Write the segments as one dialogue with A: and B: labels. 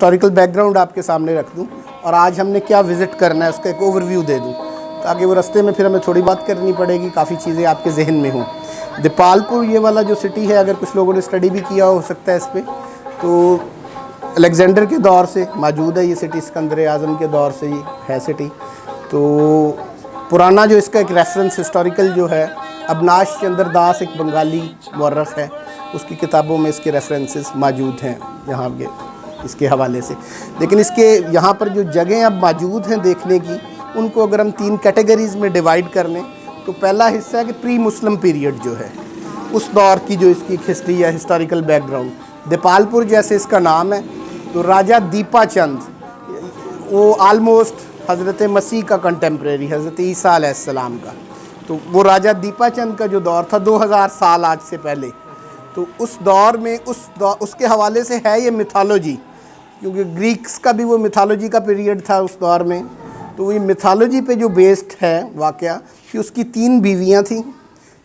A: Historical background आपके सामने रख दूं और आज हमने क्या विज़िट करना है उसका एक ओवरव्यू दे दूं, ताकि वो रास्ते में फिर हमें थोड़ी बात करनी पड़ेगी, काफ़ी चीज़ें आपके जहन में हों। दीपालपुर ये वाला जो सिटी है, अगर कुछ लोगों ने स्टडी भी किया हो सकता है इस पर, तो अलेक्जेंडर के दौर से मौजूद है ये सिटी, सिकंदर आज़म के दौर से ये है सिटी। तो पुराना जो इसका एक रेफरेंस हिस्टोरिकल जो है, अविनाश चंद्र दास एक बंगाली मौर्रख है, उसकी किताबों में इसके रेफरेंसेस मौजूद हैं यहाँ के इसके हवाले से। लेकिन इसके यहाँ पर जो जगहें अब मौजूद हैं देखने की, उनको अगर हम 3 कैटेगरीज़ में डिवाइड कर लें, तो पहला हिस्सा है कि प्री मुस्लिम पीरियड जो है, उस दौर की जो इसकी हिस्ट्री या हिस्टोरिकल बैकग्राउंड। दीपालपुर जैसे इसका नाम है, तो राजा दीपा चंद, वो आलमोस्ट हज़रत मसीह का कंटेम्प्रेरी, हज़रत ईसा अलैहिस्सलाम का, तो वो राजा दीपा चंद का जो दौर था 2000 साल आज से पहले, तो उस दौर में उसके हवाले से है ये मिथोलॉजी, क्योंकि ग्रीक्स का भी वो मिथोलॉजी का पीरियड था उस दौर में। तो ये मिथोलॉजी पे जो बेस्ड है वाक़या कि उसकी 3 बीवियाँ थीं,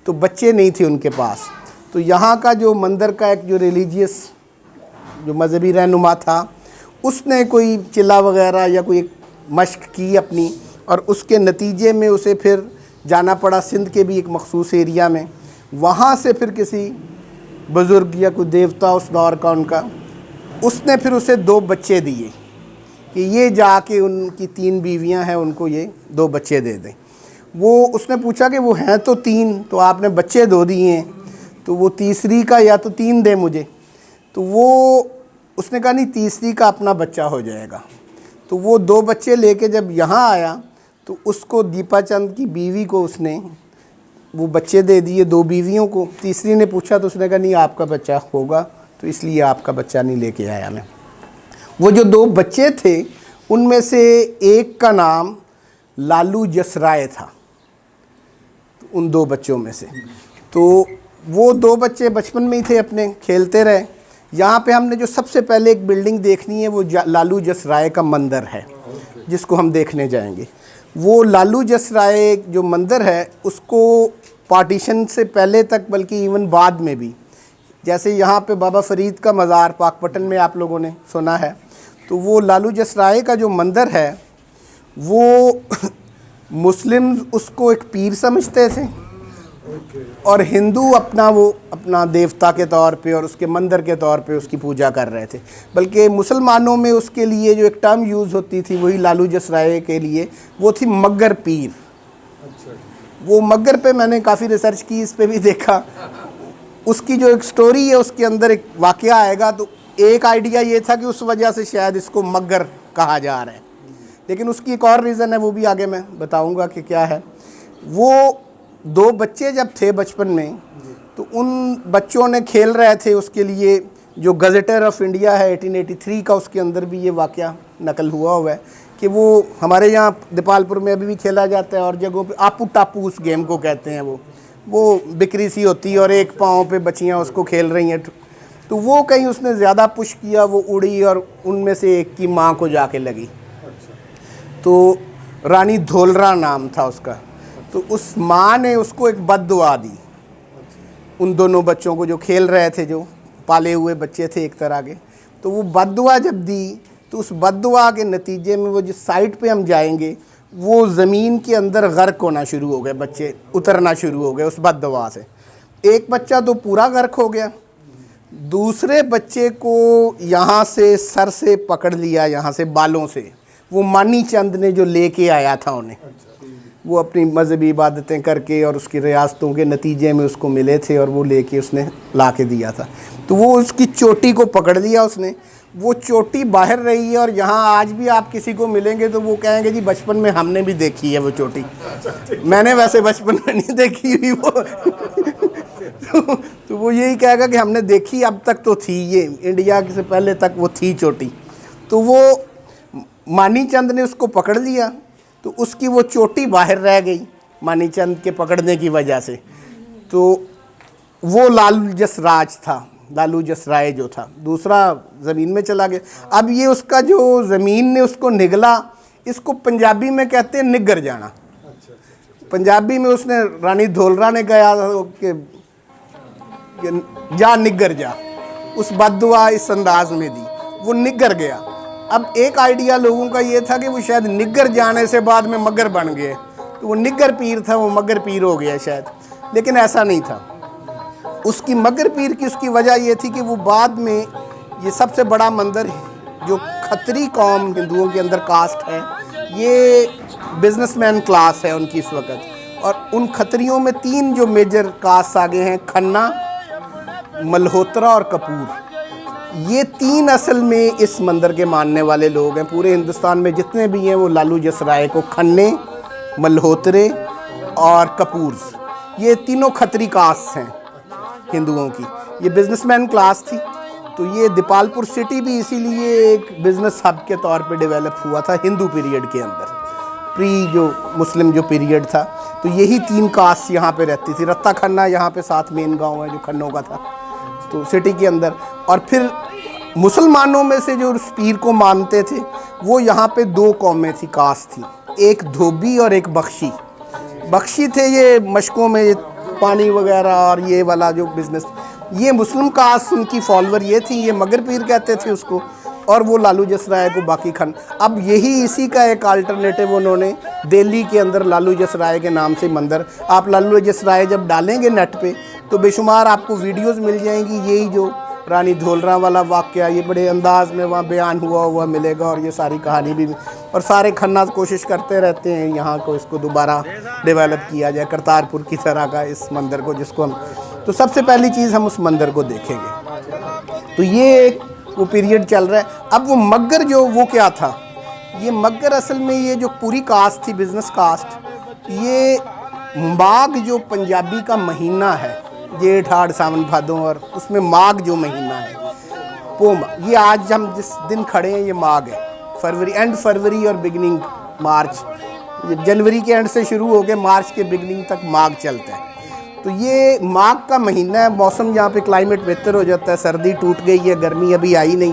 A: तो बच्चे नहीं थे उनके पास। तो यहाँ का जो मंदिर का एक जो रिलीजियस जो मजहबी रहनुमा था, उसने कोई चिल्ला वगैरह या कोई एक मश्क की अपनी, और उसके नतीजे में उसे फिर जाना पड़ा सिंध के भी एक मखसूस एरिया में। वहाँ से फिर किसी बुज़ुर्ग या कोई देवता उस दौर का उनका, उसने फिर उसे 2 बच्चे दिए कि ये जाके उनकी 3 बीवियां हैं, उनको ये 2 बच्चे दे दें। वो उसने पूछा कि वो हैं तो 3, तो आपने बच्चे 2 दिए हैं, तो वो तीसरी का या तो 3 दे मुझे। तो वो उसने कहा नहीं, तीसरी का अपना बच्चा हो जाएगा। तो वो 2 बच्चे लेके जब यहाँ आया, तो उसको दीपा चंद की बीवी को उसने वो बच्चे दे दिए, 2 बीवियों को। तीसरी ने पूछा तो उसने कहा नहीं, आपका बच्चा होगा, तो इसलिए आपका बच्चा नहीं लेके आया मैं। वो जो 2 बच्चे थे, उनमें से एक का नाम लालू जसराय था, तो उन 2 बच्चों में से। तो वो 2 बच्चे बचपन में ही थे, अपने खेलते रहे। यहाँ पे हमने जो सबसे पहले एक बिल्डिंग देखनी है, वो लालू जसराय का मंदिर है, जिसको हम देखने जाएंगे। वो लालू जसराय जो मंदिर है, उसको पार्टीशन से पहले तक, बल्कि इवन बाद में भी, जैसे यहाँ पे बाबा फरीद का मज़ार पाकपटन में आप लोगों ने सुना है, तो वो लालू जसराय का जो मंदिर है, वो मुस्लिम उसको एक पीर समझते थे, और हिंदू अपना देवता के तौर पे और उसके मंदिर के तौर पे उसकी पूजा कर रहे थे। बल्कि मुसलमानों में उसके लिए जो एक टर्म यूज़ होती थी, वही लालू जसराय के लिए, वो थी मगर पीर। वो मगर पे मैंने काफ़ी रिसर्च की, इस पे भी देखा। उसकी जो एक स्टोरी है, उसके अंदर एक वाक़या आएगा, तो एक आइडिया ये था कि उस वजह से शायद इसको मगर कहा जा रहा है, लेकिन उसकी एक और रीज़न है, वो भी आगे मैं बताऊँगा कि क्या है। वो 2 बच्चे जब थे बचपन में, तो उन बच्चों ने खेल रहे थे, उसके लिए जो गज़ेटर ऑफ इंडिया है 1883 का, उसके अंदर भी ये वाक़या नकल हुआ है कि वो हमारे यहाँ दीपालपुर में अभी भी खेला जाता है, और जगहों पे आपू टापू उस गेम को कहते हैं। वो बिक्री सी होती है और एक पाँव पे बच्चियाँ उसको खेल रही हैं। तो वो कहीं उसने ज़्यादा पुश किया, वो उड़ी और उनमें से एक की माँ को जाके लगी। तो रानी धोलरा नाम था उसका। तो उस माँ ने उसको एक बद्दुआ दी, उन दोनों बच्चों को जो खेल रहे थे, जो पाले हुए बच्चे थे एक तरह के। तो वो बद्दुआ जब दी, तो उस बद्दुआ के नतीजे में वो जिस साइड पे हम जाएंगे, वो ज़मीन के अंदर गर्क होना शुरू हो गए, बच्चे उतरना शुरू हो गए उस बद्दुआ से। एक बच्चा तो पूरा गर्क हो गया, दूसरे बच्चे को यहाँ से सर से पकड़ लिया, यहाँ से बालों से। वो मानी चंद ने जो लेके आया था उन्हें, वो अपनी मजहबी इबादतें करके और उसकी रियासतों के नतीजे में उसको मिले थे, और वो लेके उसने ला के दिया था। तो वो उसकी चोटी को पकड़ लिया उसने। वो चोटी बाहर रही है, और यहाँ आज भी आप किसी को मिलेंगे तो वो कहेंगे जी बचपन में हमने भी देखी है वो चोटी। मैंने वैसे बचपन में नहीं देखी हुई वो तो वो यही कहेगा कि हमने देखी, अब तक तो थी, ये इंडिया से पहले तक वो थी चोटी। तो वो मानी चंद ने उसको पकड़ लिया, तो उसकी वो चोटी बाहर रह गई मानी चंद के पकड़ने की वजह से। तो वो लालू जसराज था, लालू जसराय जो था, दूसरा ज़मीन में चला गया। अब ये उसका जो ज़मीन ने उसको निगला, इसको पंजाबी में कहते हैं निगर जाना। पंजाबी में उसने रानी धोलरा ने कहा कि जा निगर जा, उस बद्दुआ इस अंदाज में दी, वो निगर गया। अब एक आइडिया लोगों का ये था कि वो शायद निग्गर जाने से बाद में मगर बन गए, तो वो निग्गर पीर था, वो मगर पीर हो गया शायद, लेकिन ऐसा नहीं था। उसकी मगर पीर की उसकी वजह ये थी कि वो बाद में ये सबसे बड़ा मंदिर जो खत्री कौम हिंदुओं के अंदर कास्ट है, ये बिजनेसमैन क्लास है उनकी इस वक्त, और उन खत्रियों में 3 जो मेजर कास्ट आगे हैं, खन्ना, मल्होत्रा और कपूर। ये 3 असल में इस मंदिर के मानने वाले लोग हैं। पूरे हिंदुस्तान में जितने भी हैं वो लालू जसराय को खन्ने, मल्होत्रे और कपूर्स, ये तीनों खत्री कास्ट हैं हिंदुओं की। ये बिजनेसमैन क्लास थी, तो ये दीपालपुर सिटी भी इसीलिए एक बिजनेस हब के तौर पे डेवलप हुआ था हिंदू पीरियड के अंदर, प्री जो मुस्लिम जो पीरियड था। तो यही 3 कास्ट यहाँ पे रहती थी। रत्ता खन्ना यहाँ पे साथ मेन गांव है जो खन्नों का था, तो सिटी के अंदर। और फिर मुसलमानों में से जो उस पीर को मानते थे वो यहाँ पे 2 कौमें थी, कास्ट थी, एक धोबी और एक बख्शी। बख्शी थे ये मशकों में पानी वगैरह और ये वाला जो बिज़नेस, ये मुस्लिम कास्ट उनकी फॉलोअर ये थी, ये मगर पीर कहते थे उसको, और वो लालू जसराय को बाकी खन। अब यही इसी का एक अल्टरनेटिव उन्होंने दिल्ली के अंदर लालू जसराय के नाम से मंदिर, आप लालू जसराय जब डालेंगे नेट पे तो बेशुमार आपको वीडियोस मिल जाएंगी, यही जो रानी धोलरा वाला वाक़या ये बड़े अंदाज में वहाँ बयान हुआ मिलेगा, और ये सारी कहानी भी, और सारे खन्ना कोशिश करते रहते हैं यहाँ को इसको दोबारा डेवलप किया जाए करतारपुर की तरह का इस मंदिर को, जिसको हम, तो सबसे पहली चीज़ हम उस मंदिर को देखेंगे। तो ये वो पीरियड चल रहा है। अब वो मगर जो वो क्या था, ये मगर असल में ये जो पूरी कास्ट थी बिजनेस कास्ट, ये माघ जो पंजाबी का महीना है, जेठ हाड़ सावन भादों, और उसमें माघ जो महीना है वो, ये आज हम जिस दिन खड़े हैं ये माघ है, फरवरी, एंड फरवरी और बिगनिंग मार्च, जनवरी के एंड से शुरू हो गए मार्च के बिगनिंग तक माघ चलता है। तो ये माघ का महीना है, मौसम यहाँ पे क्लाइमेट बेहतर हो जाता है, सर्दी टूट गई है, गर्मी अभी आई नहीं,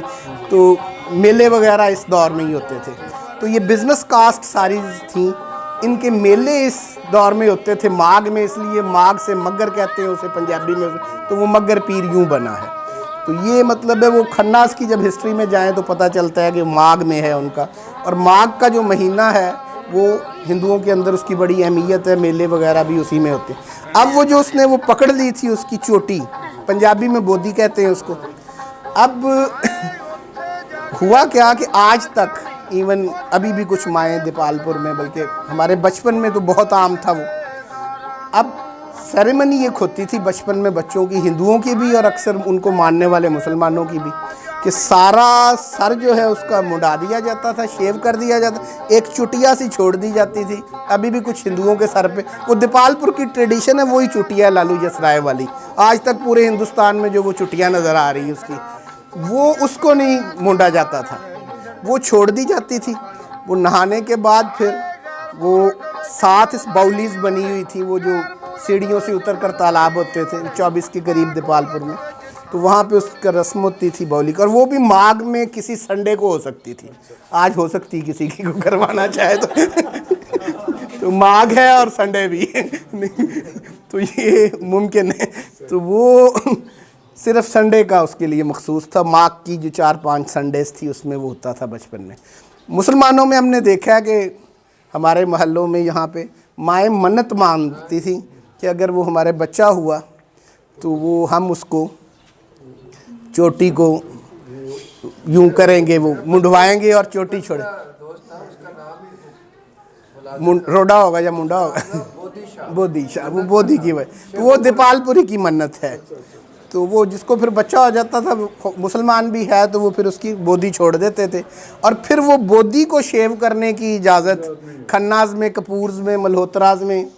A: तो मेले वगैरह इस दौर में ही होते थे। तो ये बिज़नेस कास्ट सारी थी, इनके मेले इस दौर में होते थे माघ में, इसलिए माघ से मगर कहते हैं उसे पंजाबी में, तो वो मगर पीर यूँ बना है। तो ये मतलब है वो खन्नास की जब हिस्ट्री में जाएं तो पता चलता है कि माघ में है उनका, और माघ का जो महीना है वो हिंदुओं के अंदर उसकी बड़ी अहमियत है, मेले वगैरह भी उसी में होते हैं। अब वो जो उसने वो पकड़ ली थी उसकी चोटी, पंजाबी में बोदी कहते हैं उसको। अब हुआ क्या कि आज तक इवन अभी भी कुछ माएँ दीपालपुर में, बल्कि हमारे बचपन में तो बहुत आम था वो, अब सेरेमनी एक होती थी बचपन में बच्चों की, हिंदुओं की भी और अक्सर उनको मानने वाले मुसलमानों की भी, कि सारा सर जो है उसका मुड़ा दिया जाता था, शेव कर दिया जाता, एक चुटिया सी छोड़ दी जाती थी। अभी भी कुछ हिंदुओं के सर पे वो दीपालपुर की ट्रेडिशन है, वही चुटिया लालू जसराय वाली, आज तक पूरे हिंदुस्तान में जो वो चुटिया नज़र आ रही है उसकी, वो उसको नहीं मुंडा जाता था, वो छोड़ दी जाती थी। वो नहाने के बाद फिर वो 7 बाउलीज बनी हुई थी, वो जो सीढ़ियों से उतर कर तालाब होते थे 24 के करीब दीपालपुर में, तो वहाँ पे उसका रस्म होती थी बाउली का, और वो भी माघ में किसी संडे को हो सकती थी, आज हो सकती किसी की को करवाना चाहे तो माघ है और संडे भी तो ये मुमकिन है। तो वो सिर्फ संडे का उसके लिए मखसूस था, माघ की जो 4-5 संडेज थी उसमें वो होता था बचपन में। मुसलमानों में हमने देखा है कि हमारे महल्लों में यहाँ पे माएँ मन्नत मानती थी कि अगर वो हमारे बच्चा हुआ तो वो हम उसको चोटी को यूं करेंगे, वो मुंडवाएंगे और चोटी छोड़े, रोडा होगा या मुंडा होगा, बोधी शाह, वो बोधी की वजह, तो वो दीपालपुरी की मन्नत है। तो वो जिसको फिर बच्चा हो जाता था, मुसलमान भी है, तो वो फिर उसकी बोधी छोड़ देते थे, और फिर वो बोधी को शेव करने की इजाज़त खन्नाज में, कपूर्स में, मल्होत्राज में,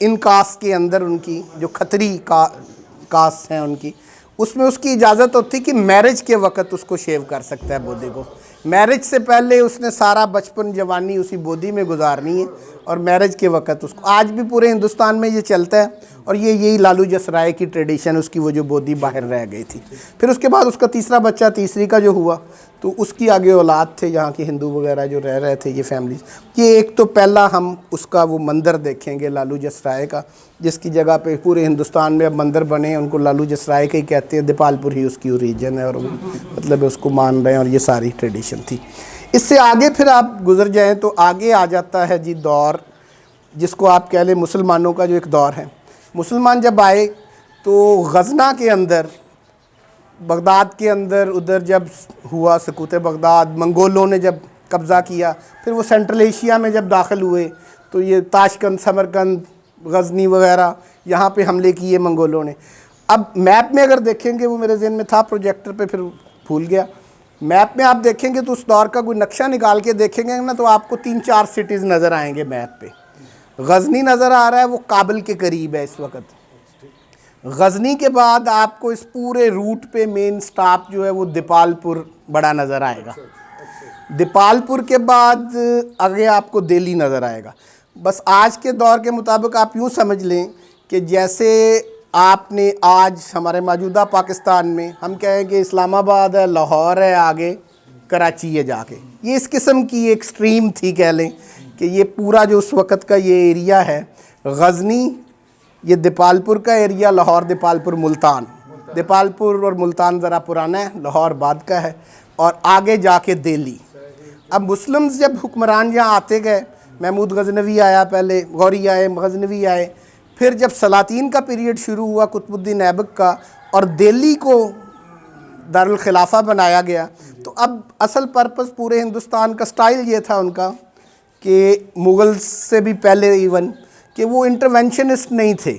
A: इन कास्ट के अंदर उनकी जो खत्री कास्ट हैं उनकी, उसमें उसकी इजाज़त होती कि मैरिज के वक्त उसको शेव कर सकता है बोधी को। मैरिज से पहले उसने सारा बचपन जवानी उसी बोधी में गुजारनी है, और मैरिज के वक्त उसको, आज भी पूरे हिंदुस्तान में ये चलता है, और यही लालू जसराय की ट्रेडिशन, उसकी वो जो बोधी बाहर रह गई थी। फिर उसके बाद उसका तीसरा बच्चा, तीसरी का जो हुआ, तो उसकी आगे औलाद थे यहाँ के हिंदू वगैरह जो रह रहे थे ये फैमिलीज। ये एक तो पहला हम उसका वो मंदिर देखेंगे लालू जसराय का, जिसकी जगह पे पूरे हिंदुस्तान में अब मंदिर बने हैं, उनको लालू जसराय का ही कहते हैं, दीपालपुर ही उसकी ओरिजिन है और मतलब उसको मान रहे हैं और ये सारी ट्रेडिशन थी। इससे आगे फिर आप गुजर जाएँ तो आगे आ जाता है जी दौर जिसको आप कह लें मुसलमानों का जो एक दौर है। मुसलमान जब आए तो गजना के अंदर, बगदाद के अंदर उधर जब हुआ सकूत बगदाद, मंगोलों ने जब कब्ज़ा किया, फिर वो सेंट्रल एशिया में जब दाखिल हुए तो ये ताशकंद, समरकंद, गज़नी वगैरह यहाँ पे हमले किए मंगोलों ने। अब मैप में अगर देखेंगे, वो मेरे जहन में था प्रोजेक्टर पे फिर भूल गया, मैप में आप देखेंगे तो उस दौर का कोई नक्शा निकाल के देखेंगे ना तो आपको 3-4 सिटीज़ नज़र आएंगे मैप पे। गज़नी नज़र आ रहा है, वो काबुल के करीब है इस वक्त। गज़नी के बाद आपको इस पूरे रूट पे मेन स्टॉप जो है वो दीपालपुर बड़ा नज़र आएगा। दीपालपुर के बाद आगे आपको दिल्ली नज़र आएगा। बस आज के दौर के मुताबिक आप यूँ समझ लें कि जैसे आपने आज हमारे मौजूदा पाकिस्तान में हम कहें कि इस्लामाबाद है, लाहौर है, आगे कराची है जाके, ये इस किस्म की एक स्ट्रीम थी कह लें कि ये पूरा जो उस वक़्त का ये एरिया है गज़नी, ये दीपालपुर का एरिया, लाहौर, दीपालपुर, मुल्तान। दीपालपुर और मुल्तान ज़रा पुराना है, लाहौर बाद का है, और आगे जाके दिल्ली। अब मुस्लिम्स जब हुक्मरान यहाँ आते गए, महमूद गजनवी आया पहले, गौरी आए, गजनवी आए, फिर जब सलातीन का पीरियड शुरू हुआ कुतुबुद्दीन ऐबक का और दिल्ली को दारुल खिलाफा बनाया गया, तो अब असल पर्पस पूरे हिंदुस्तान का स्टाइल ये था उनका कि मुग़ल से भी पहले इवन कि वो इंटरवेंशनिस्ट नहीं थे।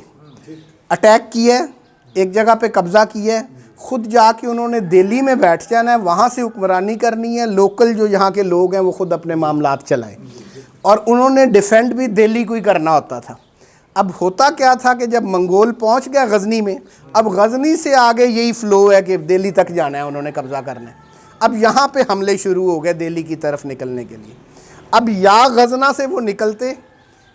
A: अटैक किया, एक जगह पे कब्ज़ा किया, ख़ुद जाके उन्होंने दिल्ली में बैठ जाना है, वहाँ से हुक्मरानी करनी है, लोकल जो यहाँ के लोग हैं वो ख़ुद अपने मामलात चलाएं, और उन्होंने डिफेंड भी दिल्ली को ही करना होता था। अब होता क्या था कि जब मंगोल पहुँच गया गज़नी में, अब गज़नी से आगे यही फ़्लो है कि दिल्ली तक जाना है, उन्होंने कब्ज़ा करना है। अब यहाँ पे हमले शुरू हो गए दिल्ली की तरफ निकलने के लिए। अब या गज़ना से वो निकलते,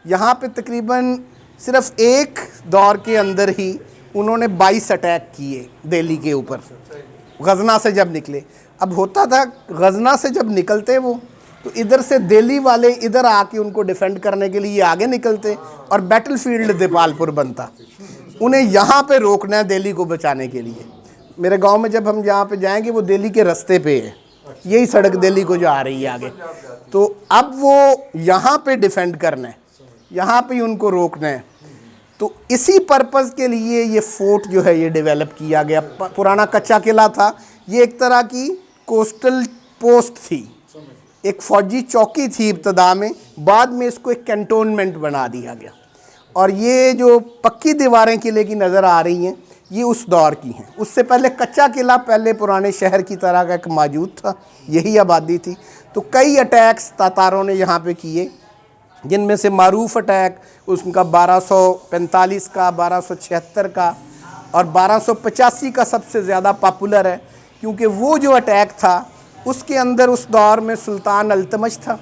A: यहाँ पे तकरीबन सिर्फ एक दौर के अंदर ही उन्होंने 22 अटैक किए दिल्ली के ऊपर, गज़ना से जब निकले। अब होता था गज़ना से जब निकलते वो, तो इधर से दिल्ली वाले इधर आके उनको डिफेंड करने के लिए आगे निकलते और बैटलफील्ड दीपालपुर बनता। उन्हें यहाँ पे रोकना है दिल्ली को बचाने के लिए। मेरे गांव में जब हम जहाँ पे जाएंगे वो दिल्ली के रास्ते पे है, यही सड़क दिल्ली को जो आ रही है आगे, तो अब वो यहाँ पे डिफेंड करना है, यहाँ पे ही उनको रोकना है। तो इसी पर्पज़ के लिए ये फोर्ट जो है ये डेवलप किया गया। पुराना कच्चा किला था, ये एक तरह की कोस्टल पोस्ट थी, एक फ़ौजी चौकी थी इब्तदा में, बाद में इसको एक कैंटोनमेंट बना दिया गया। और ये जो पक्की दीवारें किले की नज़र आ रही हैं ये उस दौर की हैं। उससे पहले कच्चा किला पहले पुराने शहर की तरह का एक मौजूद था, यही आबादी थी। तो कई अटैक्स तातारों ने यहाँ पे किए, जिनमें से मारूफ अटैक उसका 1245 का, 1276 का और 1285 का सबसे ज़्यादा पॉपुलर है, क्योंकि वो जो अटैक था उसके अंदर उस दौर में सुल्तान अल्तमश था।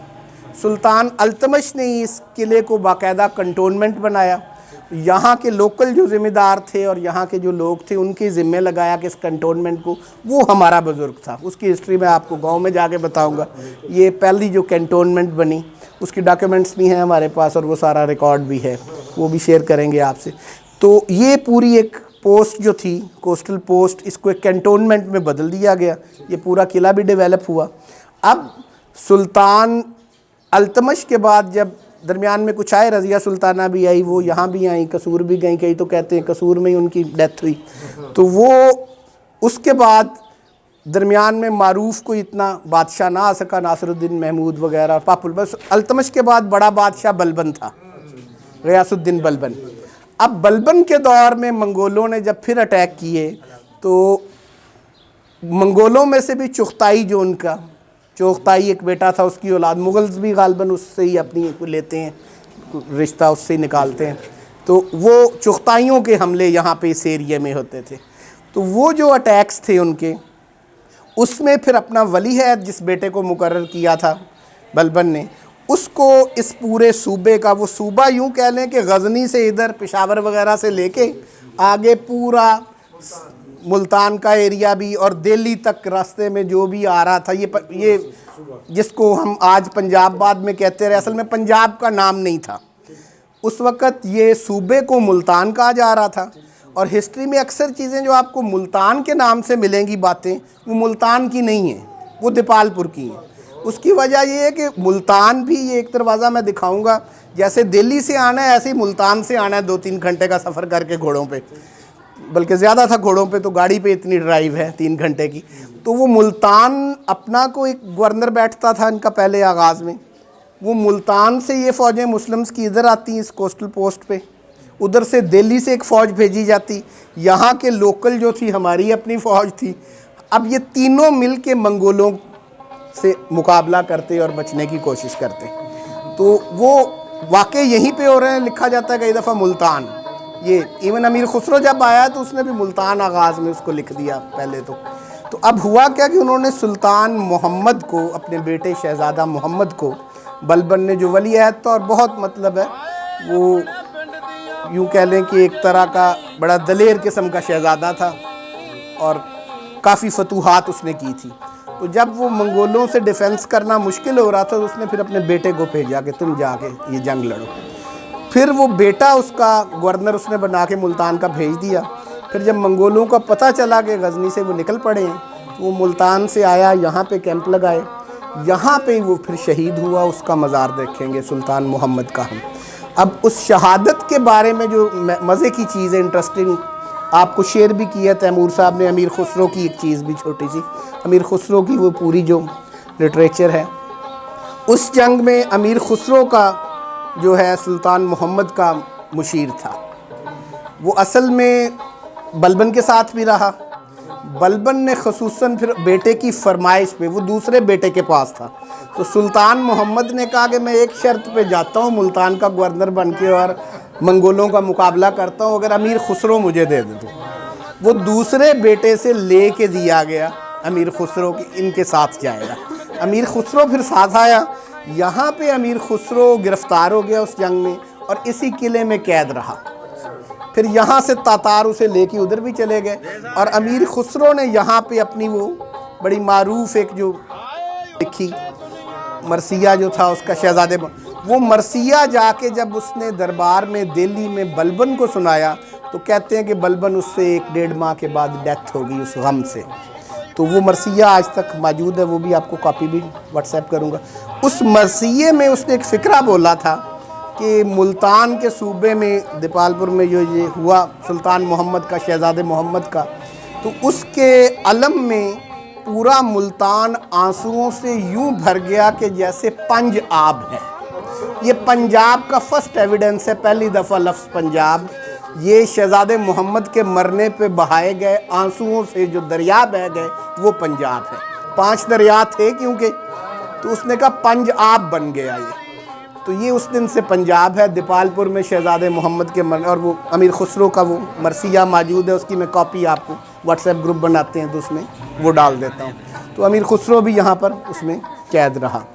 A: सुल्तान अल्तमश ने इस किले को बाकायदा कंटोनमेंट बनाया। यहाँ के लोकल जो ज़िम्मेदार थे और यहाँ के जो लोग थे उनके ज़िम्मे लगाया कि इस कंटोनमेंट को, वो हमारा बुज़ुर्ग था। उसकी हिस्ट्री मैं आपको गांव में जाके बताऊंगा। ये पहली जो कंटोनमेंट बनी उसकी डॉक्यूमेंट्स भी हैं हमारे पास और वो सारा रिकॉर्ड भी है, वो भी शेयर करेंगे आपसे। तो ये पूरी एक पोस्ट जो थी कोस्टल पोस्ट, इसको एक कैंटोनमेंट में बदल दिया गया। ये पूरा किला भी डेवलप हुआ। अब सुल्तान अल्तमश के बाद जब दरमियान में कुछ आए, रज़िया सुल्ताना भी आई, वो यहाँ भी आई, कसूर भी गई, कई तो कहते हैं कसूर में ही उनकी डेथ हुई। तो वो उसके बाद दरमियान में मारूफ को इतना बादशाह ना आ सका, नासिरुद्दीन महमूद वगैरह पापुल। बस अल्तमश के बाद बड़ा बादशाह बलबन था, ग़ियासुद्दीन बलबन। अब बलबन के दौर में मंगोलों ने जब फिर अटैक किए तो मंगोलों में से भी चुगताई, जो उनका चुगताई एक बेटा था, उसकी औलाद, मुग़ल्स भी गालबन उससे ही अपनी लेते हैं रिश्ता, उससे ही निकालते हैं। तो वो चुगताइयों के हमले यहाँ पे इस एरिया में होते थे। तो वो जो अटैक्स थे उनके, उसमें फिर अपना वली है जिस बेटे को मुकर्रर किया था बलबन ने, उसको इस पूरे सूबे का, वो सूबा यूँ कह लें कि गज़नी से इधर पेशावर वगैरह से लेके आगे पूरा मुल्तान का एरिया भी और दिल्ली तक रास्ते में जो भी आ रहा था, ये जिसको हम आज पंजाब बाद में कहते रहे, असल में पंजाब का नाम नहीं था उस वक़्त। ये सूबे को मुल्तान कहा जा रहा था। और हिस्ट्री में अक्सर चीज़ें जो आपको मुल्तान के नाम से मिलेंगी बातें, वो मुल्तान की नहीं है, वो दीपालपुर की हैं। उसकी वजह ये है कि मुल्तान भी, ये एक दरवाज़ा मैं दिखाऊंगा, जैसे दिल्ली से आना है ऐसे ही मुल्तान से आना है 2-3 घंटे का सफ़र करके घोड़ों पे, बल्कि ज़्यादा था घोड़ों पे, तो गाड़ी पे इतनी ड्राइव है 3 घंटे की। तो वो मुल्तान अपना को एक गवर्नर बैठता था इनका पहले आगाज़ में, वो मुल्तान से ये फ़ौजें मुस्लिम्स की इधर आती इस कोस्टल पोस्ट पे, उधर से दिल्ली से एक फ़ौज भेजी जाती, यहाँ के लोकल जो थी हमारी अपनी फ़ौज थी। अब ये तीनों मिल के मंगोलों से मुकाबला करते और बचने की कोशिश करते। तो वो वाक़ई यहीं पे हो रहे हैं, लिखा जाता है कई दफ़ा मुल्तान। ये इवन अमीर खुसरो जब आया तो उसने भी मुल्तान आगाज़ में उसको लिख दिया पहले। तो अब हुआ क्या कि उन्होंने सुल्तान मोहम्मद को, अपने बेटे शहज़ादा मोहम्मद को, बलबन ने जो वली अहद था और बहुत मतलब है वो यूँ कह लें कि एक तरह का बड़ा दलेर किस्म का शहज़ादा था और काफ़ी फतूहात उसने की थी। तो जब वो मंगोलों से डिफेंस करना मुश्किल हो रहा था तो उसने फिर अपने बेटे को भेजा कि तुम जाके ये जंग लड़ो। फिर वो बेटा उसका गवर्नर उसने बना के मुल्तान का भेज दिया। फिर जब मंगोलों का पता चला कि गज़नी से वो निकल पड़े हैं, तो वो मुल्तान से आया, यहाँ पे कैंप लगाए, यहाँ पे वो फिर शहीद हुआ। उसका मज़ार देखेंगे सुल्तान मोहम्मद का हम। अब उस शहादत के बारे में जो मज़े की चीज़ है, इंटरेस्टिंग, आपको शेयर भी किया तैमूर साहब ने, अमीर खुसरो की एक चीज़ भी छोटी सी, अमीर खुसरो की वो पूरी जो लिटरेचर है, उस जंग में अमीर खुसरो का जो है सुल्तान मोहम्मद का मुशीर था। वो असल में बलबन के साथ भी रहा। बलबन ने ख़ुसूसन फिर बेटे की फरमाइश पे, वो दूसरे बेटे के पास था, तो सुल्तान मोहम्मद ने कहा कि मैं एक शर्त पे जाता हूँ मुल्तान का गवर्नर बन के और मंगोलों का मुकाबला करता हूँ, अगर अमीर खुसरो मुझे दे दे। तो वो दूसरे बेटे से ले के दिया गया अमीर खुसरो की, इनके साथ जाएगा। अमीर खुसरो फिर साथ आया। यहाँ पे अमीर खुसरो गिरफ़्तार हो गया उस जंग में और इसी किले में कैद रहा। फिर यहाँ से तातार उसे लेके उधर भी चले गए और अमीर खुसरो ने यहाँ पे अपनी वो बड़ी मारूफ एक जो लिखी मरसिया जो था उसका शहज़ादे, वो मरसिया जाके जब उसने दरबार में दिल्ली में बलबन को सुनाया तो कहते हैं कि बलबन उससे 1-1.5 माह के बाद डेथ हो गई उस गम से। तो वो मरसिया आज तक मौजूद है, वो भी आपको कॉपी भी व्हाट्सएप करूँगा। उस मरसिये में उसने एक फ़िक्रा बोला था कि मुल्तान के सूबे में दीपालपुर में जो ये हुआ सुल्तान मोहम्मद का, शहज़ादे मोहम्मद का, तो उसके अलम में पूरा मुल्तान आंसुओं से यूं भर गया कि जैसे पंज आब है। ये पंजाब का फर्स्ट एविडेंस है, पहली दफ़ा लफ्ज़ पंजाब ये शहज़ादे मोहम्मद के मरने पे बहाए गए आंसुओं से जो दरिया बह गए वो पंजाब है। 5 दरिया थे क्योंकि, तो उसने कहा पंज आब बन गया ये, तो ये उस दिन से पंजाब है। दीपालपुर में शहज़ादे मोहम्मद के मरने, और वो अमीर खुसरो का वो मरसिया मौजूद है, उसकी मैं कॉपी आपको व्हाट्सएप ग्रुप बनाते हैं तो उसमें वो डाल देता हूँ। तो अमीर खुसरो भी यहाँ पर उसमें कैद रहा।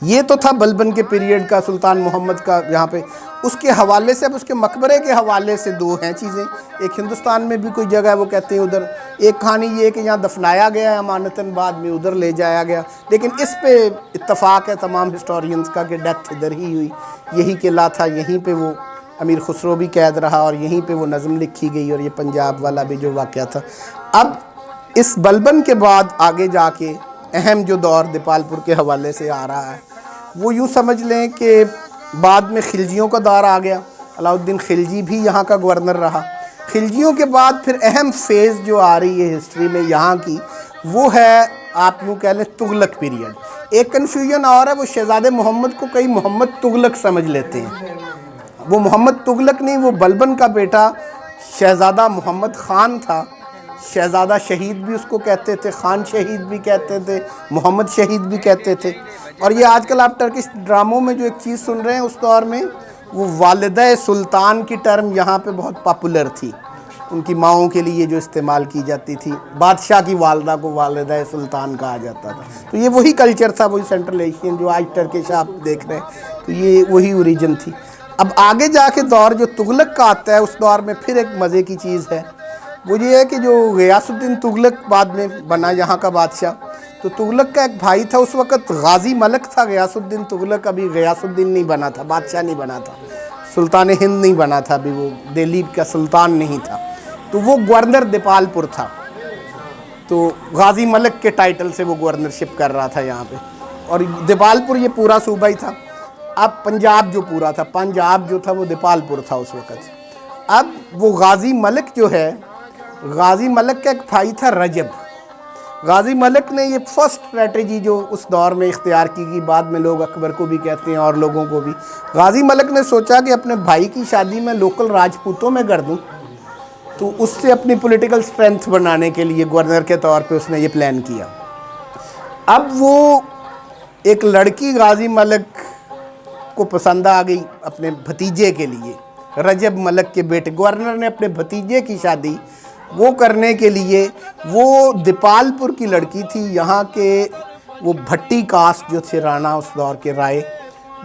A: ये तो था बलबन के पीरियड का, सुल्तान मोहम्मद का यहाँ पे। उसके हवाले से, अब उसके मकबरे के हवाले से 2 हैं चीज़ें। एक हिंदुस्तान में भी कोई जगह है वो कहते हैं उधर, एक कहानी ये है कि यहाँ दफनाया गया है अमानतन, बाद में उधर ले जाया गया, लेकिन इस पे इत्तफाक है तमाम हिस्टोरियंस का कि डेथ इधर ही हुई, यही किला था, यहीं पे वो अमीर खुसरो भी कैद रहा और यहीं पे वो नज़म लिखी गई और ये पंजाब वाला भी जो वाक़या था। अब इस बलबन के बाद आगे जाके अहम जो दौर दीपालपुर के हवाले से आ रहा है वो यूँ समझ लें कि बाद में खिलजियों का दौर आ गया। अलाउद्दीन खिलजी भी यहाँ का गवर्नर रहा। खिलजियों के बाद फिर अहम फेज़ जो आ रही है हिस्ट्री में यहाँ की, वो है आप यूँ कह लें तुगलक पीरियड। एक कन्फ्यूजन और है, वो शहज़ादे मोहम्मद को कई मोहम्मद तुगलक समझ लेते हैं। वो मोहम्मद तुगलक नहीं, वो बलबन का बेटा शहज़ादा मोहम्मद ख़ान था। शहज़ादा शहीद भी उसको कहते थे, ख़ान शहीद भी कहते थे, मोहम्मद शहीद भी कहते थे। और ये आजकल आप टर्किश ड्रामों में जो एक चीज़ सुन रहे हैं, उस दौर में वो वालिदा सुल्तान की टर्म यहाँ पे बहुत पॉपुलर थी, उनकी माओं के लिए जो इस्तेमाल की जाती थी। बादशाह की वालदा को वालिदा सुल्तान कहा जाता था। तो ये वही कल्चर था, वही सेंट्रल एशियन जो आज टर्किश आप देख रहे हैं, तो ये वही ओरिजिन थी। अब आगे जाके दौर जो तुगलक का आता है, उस दौर में फिर एक मज़े की चीज़ है वो ये है कि जो ग़ियासुद्दीन तुगलक बाद में बना यहाँ का बादशाह, तो तुगलक का एक भाई था उस वक़्त गाज़ी मलक था ग़ियासुद्दीन तुगलक, अभी ग़ियासुद्दीन नहीं बना था, बादशाह नहीं बना था, सुल्तान हिंद नहीं बना था, अभी वो दिल्ली का सुल्तान नहीं था। तो वो गवर्नर दीपालपुर था, तो गाज़ी मलक के टाइटल से वो गवर्नरशिप कर रहा था यहाँ पे। और दीपालपुर ये पूरा सूबा ही था। अब पंजाब जो पूरा था, पंजाब जो था वो दीपालपुर था उस वक़्त। अब वो गाज़ी मलक जो है, गाज़ी मलक का एक भाई था रजब। गाज़ी मलक ने ये फर्स्ट स्ट्रेटजी जो उस दौर में इख्तियार की बाद में लोग अकबर को भी कहते हैं और लोगों को भी, गाज़ी मलक ने सोचा कि अपने भाई की शादी मैं लोकल राजपूतों में कर दूं, तो उससे अपनी पॉलिटिकल स्ट्रेंथ बनाने के लिए गवर्नर के तौर पे उसने ये प्लान किया। अब वो एक लड़की गाज़ी मलक को पसंद आ गई अपने भतीजे के लिए, रजब मलक के बेटे। गवर्नर ने अपने भतीजे की शादी वो करने के लिए, वो दीपालपुर की लड़की थी, यहाँ के वो भट्टी कास्ट जो थे राणा उस दौर के राय,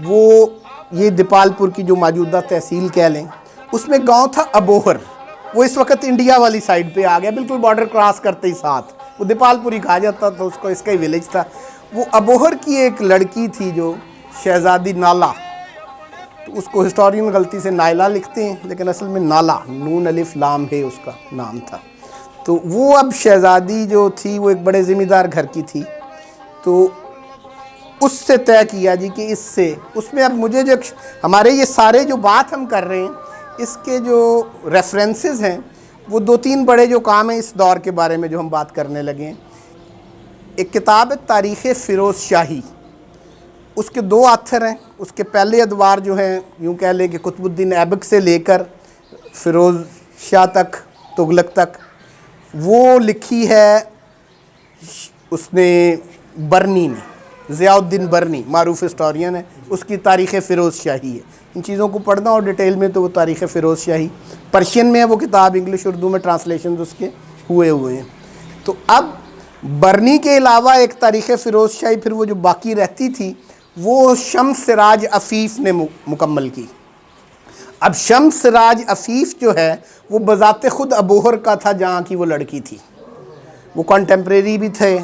A: वो ये दीपालपुर की जो मौजूदा तहसील कह लें, उसमें गांव था अबोहर। वो इस वक्त इंडिया वाली साइड पे आ गया, बिल्कुल बॉर्डर क्रॉस करते ही साथ वो दीपालपुर ही कहा जाता था उसको, इसका ही विलेज था। वो अबोहर की एक लड़की थी जो शहज़ादी नाला, तो उसको हिस्टोरियन गलती से नायला लिखते हैं, लेकिन असल में नाला, नून अलिफ लाम है उसका नाम था। तो वो अब शहज़ादी जो थी वो एक बड़े ज़मींदार घर की थी, तो उससे तय किया जी कि इससे, उसमें अब मुझे जो हमारे ये सारे जो बात हम कर रहे हैं इसके जो रेफरेंसेस हैं वो 2-3 बड़े जो काम हैं इस दौर के बारे में जो हम बात करने लगे हैं। एक किताब है तारीख़ फ़िरोज़ शाही, उसके 2 आथर हैं। उसके पहले अदवार जो हैं यूँ कह लें कि कुतुबुद्दीन ऐबक से लेकर फ़िरोज़ शाह तक, तुगलक तक, वो लिखी है उसने बरनी ने, ज़ियाउद्दीन बरनी मारूफ हिस्टोरियन है, उसकी तारीख़ फ़िरोज़ शाही है। इन चीज़ों को पढ़ना और डिटेल में तो वो तारीख़ फ़िरोज़ शाही पर्शियन में है वो किताब, इंग्लिश उर्दू में ट्रांसलेशन उसके हुए हैं। तो अब बरनी के अलावा एक तारीख़ फ़िरोज़ शाही फिर वो जो बाकी रहती थी वो शम्स सिराज अफ़ीफ़ ने मुकम्मल की। अब शम्स सिराज अफ़ीफ़ जो है वो बज़ाते ख़ुद अबोहर का था जहाँ की वो लड़की थी, वो कंटेम्प्रेरी भी थे,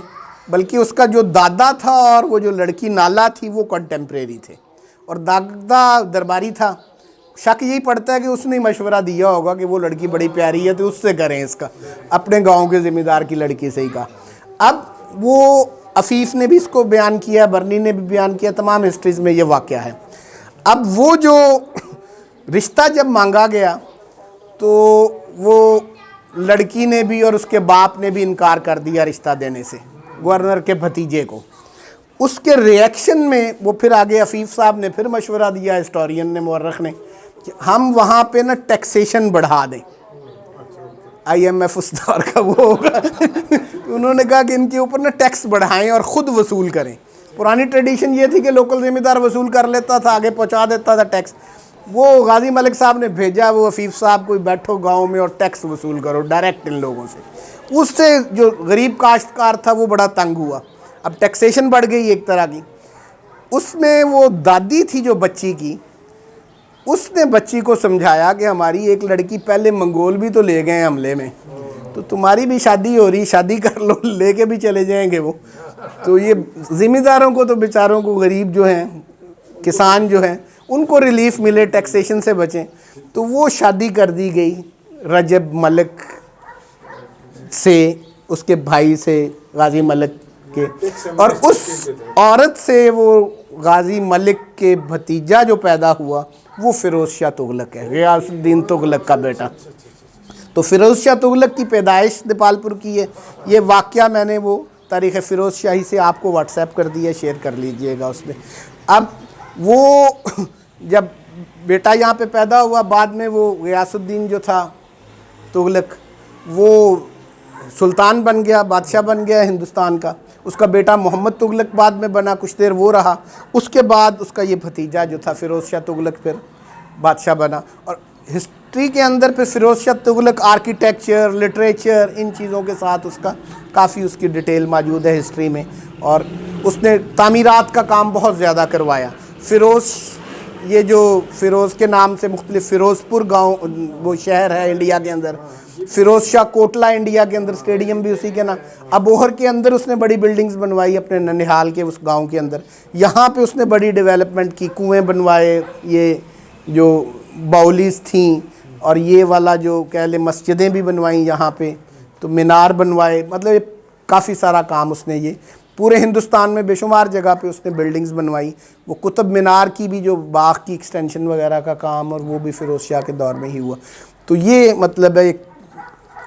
A: बल्कि उसका जो दादा था और वो जो लड़की नाला थी वो कंटेम्प्रेरी थे, और दादा दरबारी था। शक यही पड़ता है कि उसने मशवरा दिया होगा कि वो लड़की बड़ी प्यारी है तो उससे करें इसका, अपने गांव के ज़िम्मेदार की लड़की से ही कहा। अब वो अफ़ीफ़ ने भी इसको बयान किया, बरनी ने भी बयान किया, तमाम हिस्ट्रीज़ में ये वाक़या है। अब वो जो रिश्ता जब मांगा गया तो वो लड़की ने भी और उसके बाप ने भी इनकार कर दिया रिश्ता देने से गवर्नर के भतीजे को। उसके रिएक्शन में वो फिर आगे अफ़ीफ़ साहब ने फिर मशवरा दिया, हिस्टोरियन ने, मुअर्रिख़ ने, कि हम वहाँ पे ना टैक्सेशन बढ़ा दें। IMF उस दौर का वो होगा उन्होंने कहा कि इनके ऊपर ना टैक्स बढ़ाएं और ख़ुद वसूल करें। पुरानी ट्रेडिशन ये थी कि लोकल ज़मींदार वसूल कर लेता था, आगे पहुँचा देता था टैक्स। वो गाज़ी मलिक साहब ने भेजा वो अफ़ीफ़ साहब को, बैठो गांव में और टैक्स वसूल करो डायरेक्ट इन लोगों से। उससे जो गरीब काश्तकार था वो बड़ा तंग हुआ। अब टैक्सेशन बढ़ गई एक तरह की। उसमें वो दादी थी जो बच्ची की, उसने बच्ची को समझाया कि हमारी एक लड़की पहले मंगोल भी तो ले गए हमले में, तो तुम्हारी भी शादी हो रही, शादी कर लो, लेके भी चले जाएंगे वो। तो ये ज़िम्मेदारों को तो बेचारों को, गरीब जो हैं, किसान जो हैं, उनको रिलीफ मिले, टैक्सेशन से बचें। तो वो शादी कर दी गई रजब मलिक से, उसके भाई से, गाज़ी मलिक के, और उस औरत से वो गाज़ी मलिक के भतीजा जो पैदा हुआ वो फ़िरोज़ शाह तुगलक है, ग़ियासुद्दीन तुगलक का बेटा। तो फ़िरोज़ शाह तुगलक की पैदाइश दीपालपुर की है। ये वाक़या मैंने वो तारीख़ फ़िरोज़ शाही से आपको व्हाट्सएप कर दिया, शेयर कर लीजिएगा उसमें। अब वो जब बेटा यहाँ पे पैदा हुआ, बाद में वो ग़ियासुद्दीन जो था तुगलक वो सुल्तान बन गया, बादशाह बन गया हिंदुस्तान का। उसका बेटा मोहम्मद तुगलक बाद में बना, कुछ देर वो रहा। उसके बाद उसका ये भतीजा जो था फ़िरोज़ शाह तुगलक फिर बादशाह बना। और हिस्ट्री के अंदर फिर फ़िरोज़ शाह तुगलक आर्किटेक्चर, लिटरेचर, इन चीज़ों के साथ उसका काफ़ी उसकी डिटेल मौजूद है हिस्ट्री में। और उसने तामीरात का काम बहुत ज़्यादा करवाया। फ़िरोज़ ये जो फ़िरोज़ के नाम से मुख्तलिफ फ़िरोज़पुर गांव वो शहर है इंडिया के अंदर, फ़िरोज़ शाह कोटला इंडिया के अंदर, स्टेडियम भी उसी के नाम। अबोहर के अंदर उसने बड़ी बिल्डिंग्स बनवाई अपने ननिहाल के उस गांव के अंदर। यहाँ पे उसने बड़ी डेवलपमेंट की, कुएं बनवाए, ये जो बाउलीज थी और ये वाला जो कह ले मस्जिदें भी बनवाई यहाँ पे, तो मीनार बनवाए, मतलब काफ़ी सारा काम उसने ये पूरे हिंदुस्तान में बेशुमार जगह पे उसने बिल्डिंग्स बनवाई। वो कुतुब मीनार की भी जो बाग की एक्सटेंशन वगैरह का काम, और वो भी फ़िरोज़ शाह के दौर में ही हुआ। तो ये मतलब है एक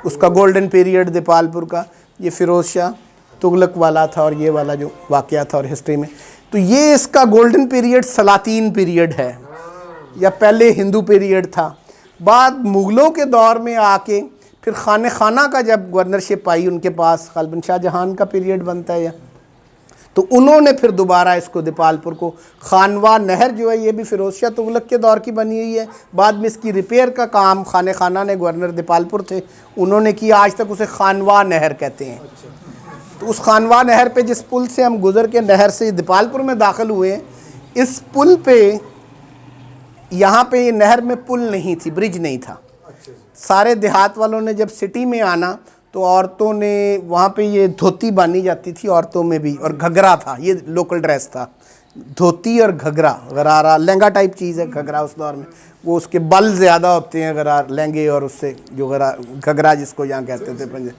A: उसका गोल्डन पीरियड दीपालपुर का, ये फ़िरोज़ शाह तुगलक वाला था और ये वाला जो वाक़या था और हिस्ट्री में। तो ये इसका गोल्डन पीरियड सलातीन पीरियड है, या पहले हिंदू पीरियड था। बाद मुग़लों के दौर में आके फिर खाने खाना का जब गवर्नरशिप आई उनके पास, ग़ालिबन शाहजहां का पीरियड बनता है, या तो उन्होंने फिर दोबारा इसको दीपालपुर को, खानवा नहर जो है ये भी फ़िरोज़ शाह तुगलक के दौर की बनी हुई है। बाद में इसकी रिपेयर का काम खाने खाना ने, गवर्नर दीपालपुर थे, उन्होंने किया। आज तक उसे खानवा नहर कहते हैं। तो उस खानवा नहर पे जिस पुल से हम गुज़र के नहर से दीपालपुर में दाखिल हुए हैं, इस पुल पे, यहाँ पे ये नहर में पुल नहीं थी, ब्रिज नहीं था। सारे देहात वालों ने जब सिटी में आना तो औरतों ने वहाँ पे ये धोती बांधी जाती थी औरतों में भी, और घघरा था, ये लोकल ड्रेस था, धोती और घघरा, गरारा लहंगा टाइप चीज़ है घघरा उस दौर में। वो उसके बल ज़्यादा होते हैं गरार लहंगे, और उससे जो घघरा जिसको यहाँ कहते थे पंजे,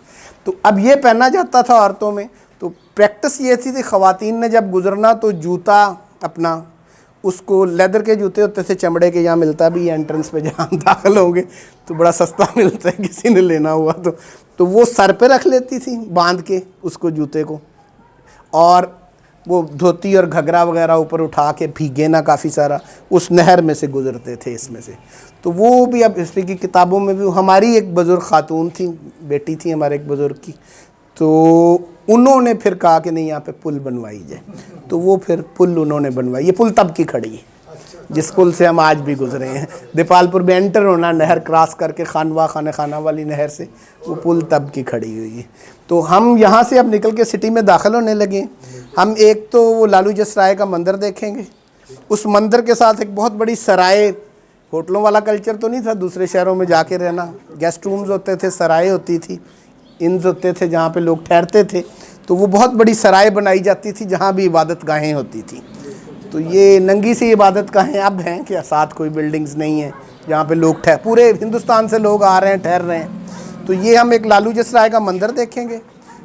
A: तो अब ये पहना जाता था औरतों में। तो प्रैक्टिस ये थी ख़वातीन ने जब गुजरना तो जूता अपना, उसको लेदर के जूते होते थे चमड़े के, यहाँ मिलता भी एंट्रेंस पे जहाँ दाखिल होंगे तो बड़ा सस्ता मिलता है किसी ने लेना हुआ तो वो सर पे रख लेती थी बांध के उसको जूते को, और वो धोती और घघरा वगैरह ऊपर उठा के, भीगे ना काफ़ी सारा, उस नहर में से गुज़रते थे इसमें से। तो वो भी अब हिस्ट्री की किताबों में भी, हमारी एक बुज़ुर्ग खातून थी, बेटी थी हमारे एक बुज़ुर्ग की, तो उन्होंने फिर कहा कि नहीं यहाँ पे पुल बनवाई जाए, तो वो फिर पुल उन्होंने बनवाई। ये पुल तब की खड़ी है जिस पुल से हम आज भी गुजरे हैं। दीपालपुर में एंटर होना नहर क्रॉस करके खानवा खाना वाली नहर से, वो पुल तब की खड़ी हुई है। तो हम यहाँ से अब निकल के सिटी में दाखिल होने लगे। हम एक तो वो लालू जसराय का मंदिर देखेंगे, उस मंदिर के साथ एक बहुत बड़ी सराय, होटलों वाला कल्चर तो नहीं था दूसरे शहरों में जाके रहना, गेस्ट रूम्स होते थे, सराय होती थी, इन्स होते थे जहाँ पे लोग ठहरते थे। तो वो बहुत बड़ी सराय बनाई जाती थी जहाँ भी इबादत गाहें होती थी। तो ये नंगी सी इबादत गाहें अब हैं क्या, साथ कोई बिल्डिंग्स नहीं है जहाँ पे लोग पूरे हिंदुस्तान से लोग आ रहे हैं, ठहर रहे हैं। तो ये हम एक लालू जसराय का मंदिर देखेंगे,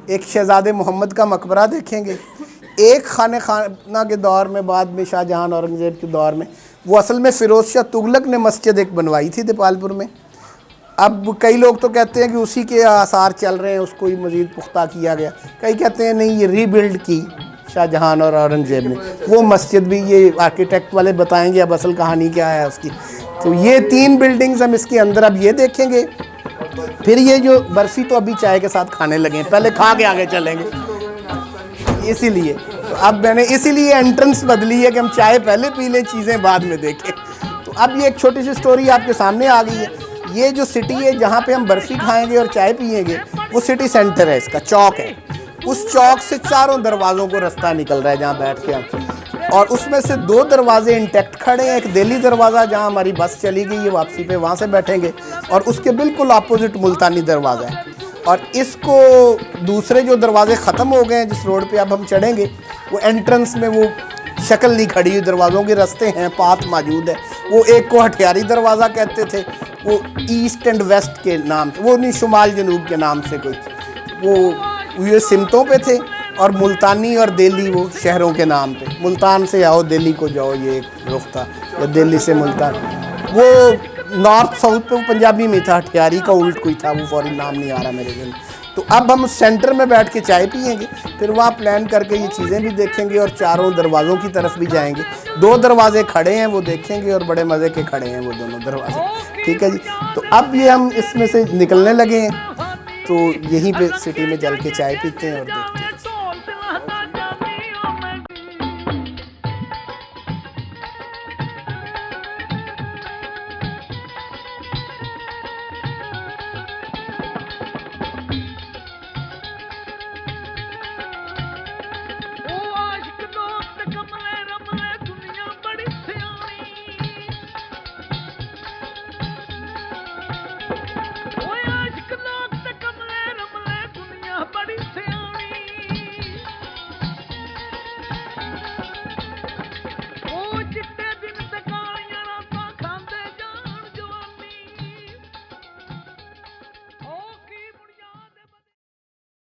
A: एक शहज़ादे मोहम्मद का मकबरा देखेंगे, एक खाने खाना के दौर में, बाद में शाहजहां औरंगज़ेब के दौर में, वो असल में फ़िरोज़ शाह तुगलक ने मस्जिद एक बनवाई थी दीपालपुर में। अब कई लोग तो कहते हैं कि उसी के आसार चल रहे हैं, उसको ही मज़ीद पुख्ता किया गया। कई कहते हैं नहीं, ये रीबिल्ड की शाहजहां और औरंगज़ेब ने वो मस्जिद भी। ये आर्किटेक्ट वाले बताएंगे अब असल कहानी क्या है उसकी। तो ये 3 बिल्डिंग्स हम इसके अंदर अब ये देखेंगे। फिर ये जो बर्फ़ी तो अभी चाय के साथ खाने लगे, पहले खा के आगे चलेंगे, इसीलिए तो अब मैंने इसीलिए एंट्रेंस बदली है कि हम चाय पहले पी लें, चीज़ें बाद में देखें। तो अब ये एक छोटी सी स्टोरी आपके सामने आ गई है। ये जो सिटी है जहाँ पे हम बर्फ़ी खाएंगे और चाय पिएंगे, वो सिटी सेंटर है, इसका चौक है। उस चौक से चारों दरवाज़ों को रास्ता निकल रहा है जहाँ बैठ के हम, और उसमें से 2 दरवाजे इंटैक्ट खड़े हैं। एक दिल्ली दरवाज़ा जहाँ हमारी बस चली गई है वापसी पे, वहाँ से बैठेंगे, और उसके बिल्कुल अपोजिट मुल्तानी दरवाज़ा है। और इसको दूसरे जो दरवाजे ख़त्म हो गए हैं जिस रोड पे अब हम चढ़ेंगे, वो एंट्रेंस में वो शक्ल नहीं खड़ी हुई, दरवाज़ों के रास्ते हैं, पाथ मौजूद है। वो एक को हथियारी दरवाज़ा कहते थे, वो ईस्ट एंड वेस्ट के नाम से, वो नहीं शुमाल जनूब के नाम से कोई, वो ये सिमतों पे थे, और मुल्तानी और दिल्ली वो शहरों के नाम पे। मुल्तान से आओ दिल्ली को जाओ, ये एक रुख था, या दिल्ली से मुल्तान। वो नॉर्थ साउथ पे वो पंजाबी में था, हथियारी का उल्ट कोई था, वो फौरी नाम नहीं आ रहा मेरे दिल। तो अब हम सेंटर में बैठ के चाय पियेंगे, फिर वहाँ प्लान करके ये चीज़ें भी देखेंगे और चारों दरवाज़ों की तरफ भी जाएंगे। 2 दरवाजे खड़े हैं वो देखेंगे, और बड़े मज़े के खड़े हैं वो दोनों दरवाजे। ठीक है जी। तो अब ये हम इसमें से निकलने लगे हैं, तो यहीं पे सिटी में चल के चाय पीते हैं और देखते हैं।